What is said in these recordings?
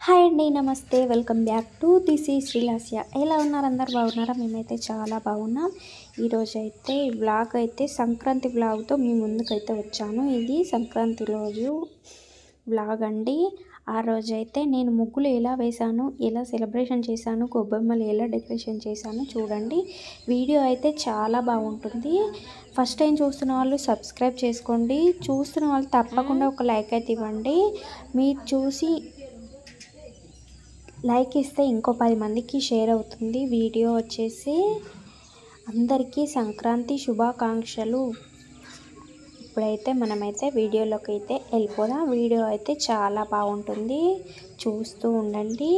Hi అండి, నమస్తే. Welcome back to this ఈ శ్రీలాస్య. ఎలా ఉన్నారు? అందరు బాగున్నారా? మేమైతే చాలా బాగున్నాం. ఈరోజు అయితే వ్లాగ్ అయితే సంక్రాంతి వ్లాగ్తో మీ ముందుకైతే వచ్చాను. ఇది సంక్రాంతి రోజు వ్లాగ్ అండి. ఆ రోజైతే నేను ముగ్గులు ఎలా వేశాను, ఎలా సెలబ్రేషన్ చేశాను, గొబ్బెమ్మలు ఎలా డెకరేషన్ చేశాను చూడండి. వీడియో అయితే చాలా బాగుంటుంది. ఫస్ట్ టైం చూస్తున్న వాళ్ళు సబ్స్క్రైబ్ చేసుకోండి. చూస్తున్న వాళ్ళు తప్పకుండా ఒక లైక్ అయితే ఇవ్వండి. మీరు చూసి లైక్ ఇస్తే ఇంకో 10 మందికి షేర్ అవుతుంది. వీడియో వచ్చేసి అందరికీ సంక్రాంతి శుభాకాంక్షలు. ఇప్పుడైతే మనమైతే వీడియోలోకి అయితే వెళ్ళిపోదాం. వీడియో అయితే చాలా బాగుంటుంది, చూస్తూ ఉండండి.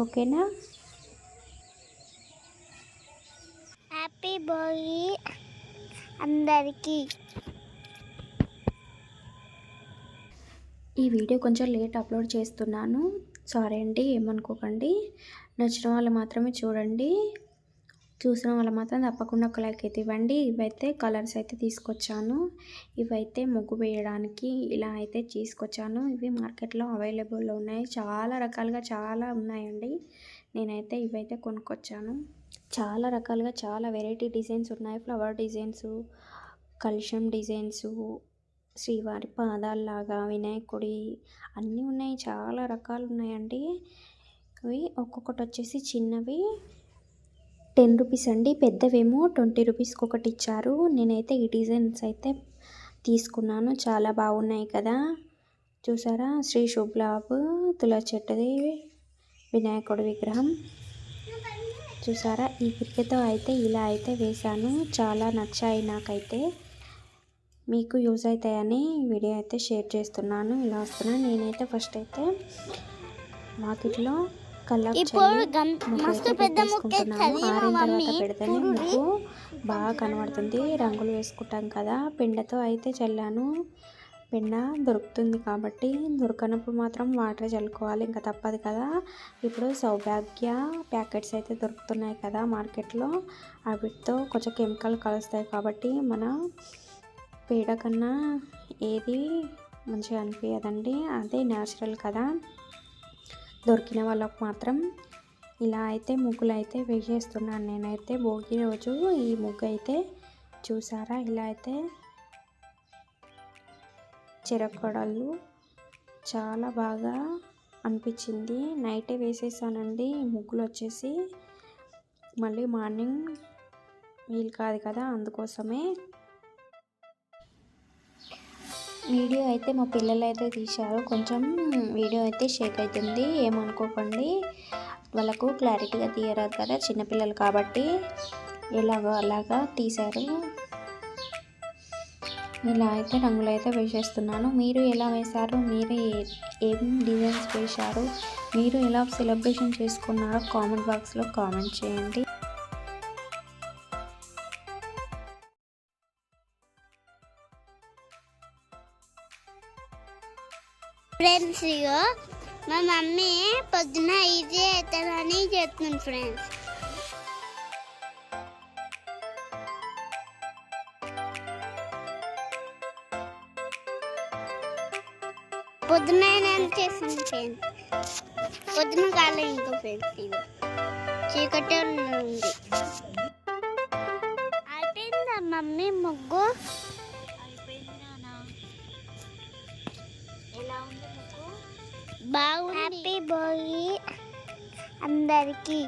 ఓకేనా? హ్యాపీ భోగి అందరికీ. ఈ వీడియో కొంచెం లేట్ అప్లోడ్ చేస్తున్నాను, సారీ అండి, ఏమనుకోకండి. నచ్చిన వాళ్ళు మాత్రమే చూడండి, చూసిన వాళ్ళు మాత్రం తప్పకుండా ఒక లైక్ అయితే ఇవ్వండి. ఇవైతే కలర్స్ అయితే తీసుకొచ్చాను. ఇవైతే ముగ్గు వేయడానికి ఇలా అయితే తీసుకొచ్చాను. ఇవి మార్కెట్లో అవైలబుల్లో ఉన్నాయి. చాలా రకాలుగా చాలా ఉన్నాయండి. నేనైతే ఇవైతే కొనుక్కొచ్చాను. చాలా రకాలుగా చాలా వెరైటీ డిజైన్స్ ఉన్నాయి. ఫ్లవర్ డిజైన్స్, కలుషం డిజైన్స్, శ్రీవారి పాదాల్లాగా, వినాయకుడి అన్నీ ఉన్నాయి. చాలా రకాలు ఉన్నాయండి. ఇవి ఒక్కొక్కటి వచ్చేసి చిన్నవి 10 రూపీస్ అండి, పెద్దవేమో 20 రూపీస్కి ఒకటి ఇచ్చారు. నేనైతే ఈ డిజైన్స్ అయితే తీసుకున్నాను. చాలా బాగున్నాయి కదా, చూసారా? శ్రీ శుభ్లాభ్ తులసి చెట్టుది వినాయకుడి విగ్రహం చూసారా? ఈ పిక్కతో అయితే ఇలా అయితే వేశాను. చాలా నచ్చాయి నాకైతే. మీకు యూజ్ అవుతాయని వీడియో అయితే షేర్ చేస్తున్నాను. ఇలా వస్తున్నాను. నేనైతే ఫస్ట్ అయితే మార్కెట్లో కల్లాపు తీసుకుంటున్నాను. ఆరిన తర్వాత పెడితేనే మీకు బాగా కనబడుతుంది. రంగులు వేసుకుంటాం కదా, పెండతో అయితే చల్లాను. పెండ దొరుకుతుంది కాబట్టి, దొరకనప్పుడు మాత్రం వాటర్ చల్లుకోవాలి, ఇంకా తప్పదు కదా. ఇప్పుడు సౌభాగ్య ప్యాకెట్స్ అయితే దొరుకుతున్నాయి కదా మార్కెట్లో. వాటితో కొంచెం కెమికల్ కలుస్తాయి కాబట్టి మన పేడ కన్నా ఏది మంచిగా అనిపించదండి. అదే న్యాచురల్ కదా. దొరికిన వాళ్ళకు మాత్రం ఇలా అయితే ముగ్గులు అయితే వేసేస్తున్నాను నేనైతే. భోగి రోజు ఈ ముగ్గు అయితే చూసారా? ఇలా అయితే చిరకొడలు చాలా బాగా అనిపించింది. నైటే వేసేసానండి ఈ ముగ్గులు వచ్చేసి. మళ్ళీ మార్నింగ్ వీలు కాదు కదా, అందుకోసమే. వీడియో అయితే మా పిల్లలు అయితే తీశారు. కొంచెం వీడియో అయితే షేక్ అవుతుంది, ఏమనుకోకండి. వాళ్ళకు క్లారిటీగా తీయరాదు కదా, చిన్నపిల్లలు కాబట్టి ఎలాగో అలాగా తీశారు. ఇలా అయితే రంగులు అయితే వేసేస్తున్నాను. మీరు ఎలా వేశారు? మీరు ఏం డిజైన్స్ వేశారు? మీరు ఎలా సెలబ్రేషన్ చేసుకున్నారో కామెంట్ బాక్స్లో కామెంట్ చేయండి. ఫ్రెండ్స్, ఇగో మా మమ్మీ పొద్దున ఈజీ అవుతుందని చెప్తున్నాను ఫ్రెండ్స్. పొద్దున నేను చేస్తాను ఫ్రెండ్స్. పొద్దున కాలే ఇంకో ఫ్రెండ్స్, ఇగో చీకటి ఉంది. అయిపోయిందా మమ్మీ ముగ్గు? బాగుంది. హ్యాపీ భోగి అందరికీ.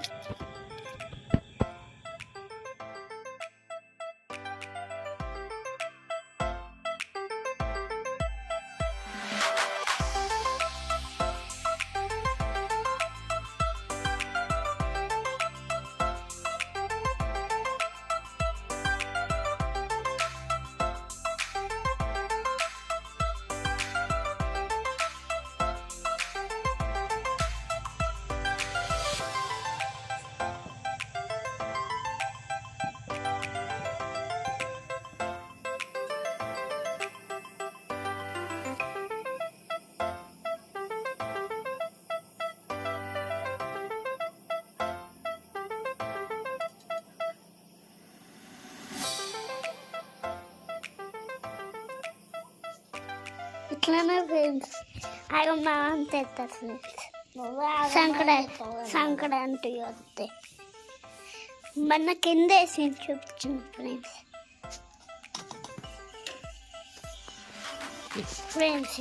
అట్లనే ఫ్రెండ్స్ అవి మా అంత ఎత్తారు ఫ్రెండ్స్ సంక్రాంతి వస్తే మన కింద వేసి చూపించింది ఫ్రెండ్స్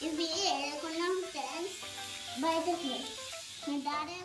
ఇవి ఏదకుండా ఫ్రెండ్స్ బయటకి దాడే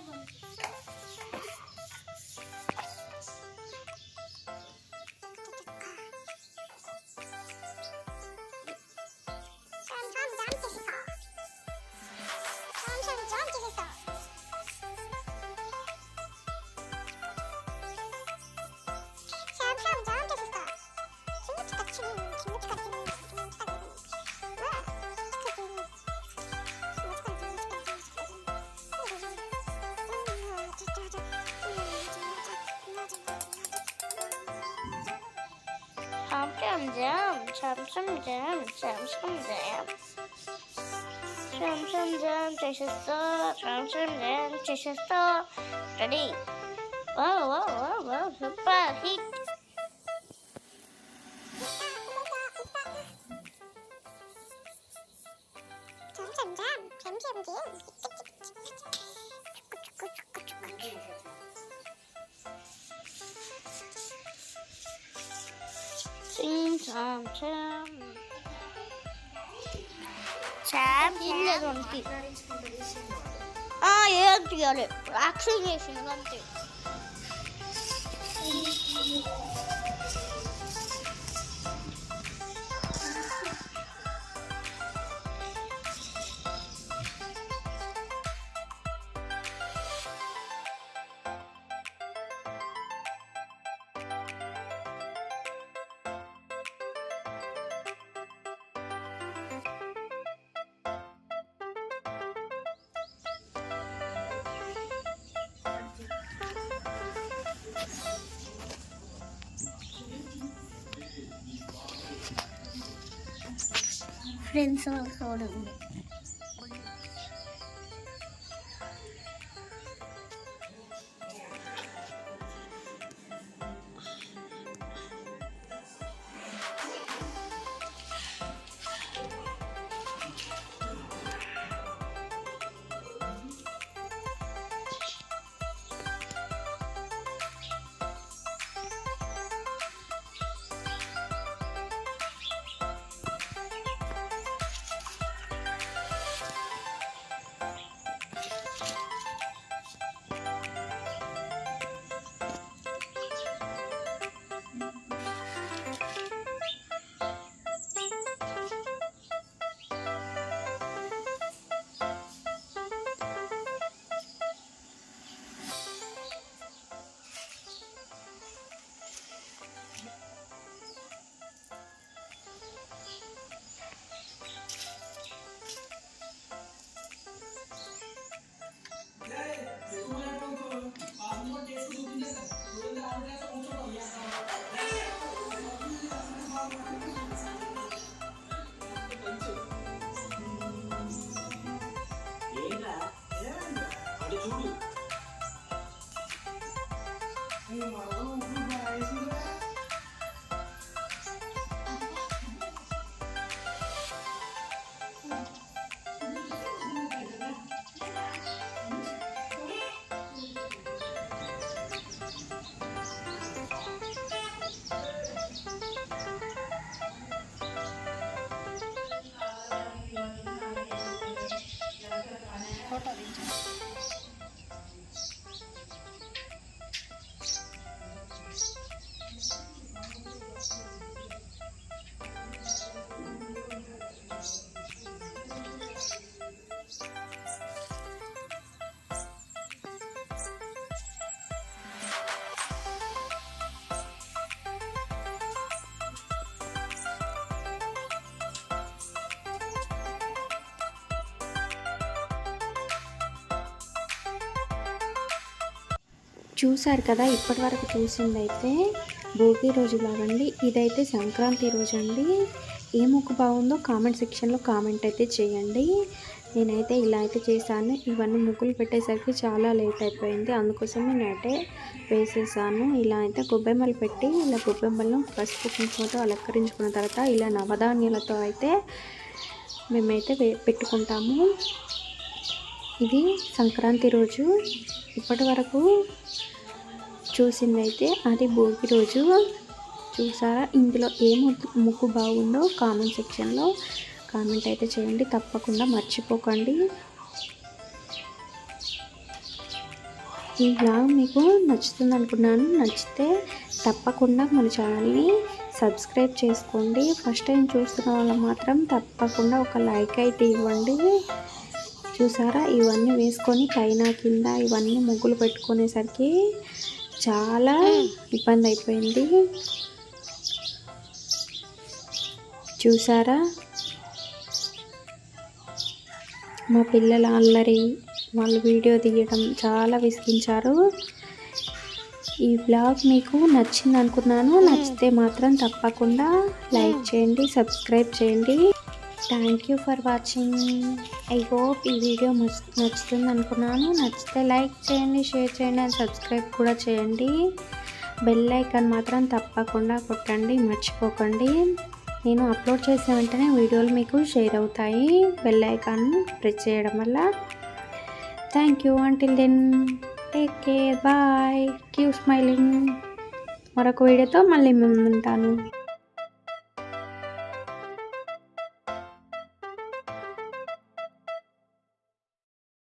చేసేస్తా రెడీ సూపర్ హిట్ ఏం తీయాలి యాక్షన్ చేసింది అంతే ఫ్రెండ్స్ చూడండి చూసారు కదా, ఇప్పటి వరకు చూసిందైతే భోగి రోజు లాగండి. ఇదైతే సంక్రాంతి రోజు అండి. ఏ ముగ్గు బాగుందో కామెంట్ సెక్షన్లో కామెంట్ అయితే చేయండి. నేనైతే ఇలా అయితే చేశాను. ఇవన్నీ ముగ్గులు పెట్టేసరికి చాలా లేట్ అయిపోయింది, అందుకోసమే నేటే వేసేసాను. ఇలా అయితే గొబ్బెమ్మలు పెట్టి ఇలా గొబ్బెమ్మలను పసుపు కుంకుమతో అలంకరించుకున్న తర్వాత ఇలా నవధాన్యాలతో అయితే మేమైతే పెట్టుకుంటాము. ఇది సంక్రాంతి రోజు. ఇప్పటి వరకు చూసిందైతే అది భోగి రోజు. చూసారా, ఇందులో ఏ ముగ్గు బాగుందో కామెంట్ సెక్షన్లో కామెంట్ అయితే చేయండి, తప్పకుండా మర్చిపోకండి. ఈ వ్లాగ్ మీకు నచ్చుతుంది అనుకున్నాను. నచ్చితే తప్పకుండా మన ఛానల్ని సబ్స్క్రైబ్ చేసుకోండి. ఫస్ట్ టైం చూస్తున్న వాళ్ళు మాత్రం తప్పకుండా ఒక లైక్ అయితే ఇవ్వండి. చూసారా, ఇవన్నీ వేసుకొని పైన కింద ఇవన్నీ ముగ్గులు పెట్టుకునేసరికి చాలా ఇబ్బంది అయిపోయింది. చూసారా, మా పిల్లల అల్లరి, వాళ్ళు వీడియో తీయడం చాలా విసిగించారు. ఈ వ్లాగ్ మీకు నచ్చింది అనుకున్నాను. నచ్చితే మాత్రం తప్పకుండా లైక్ చేయండి, సబ్స్క్రైబ్ చేయండి. Thank you for watching. I hope ఈ వీడియో నచ్చుతుంది అనుకున్నాను. నచ్చితే లైక్ చేయండి, షేర్ చేయండి అండ్ సబ్స్క్రైబ్ కూడా చేయండి. బెల్ ఐకాన్ మాత్రం తప్పకుండా కొట్టండి, మర్చిపోకండి. నేను అప్లోడ్ చేసిన వెంటనే వీడియోలు మీకు షేర్ అవుతాయి బెల్ ఐకాన్ ప్రెస్ చేయడం వల్ల. Thank you. Until then take care, bye, keep smiling. మరొక వీడియోతో మళ్ళీ ముందుంటాను.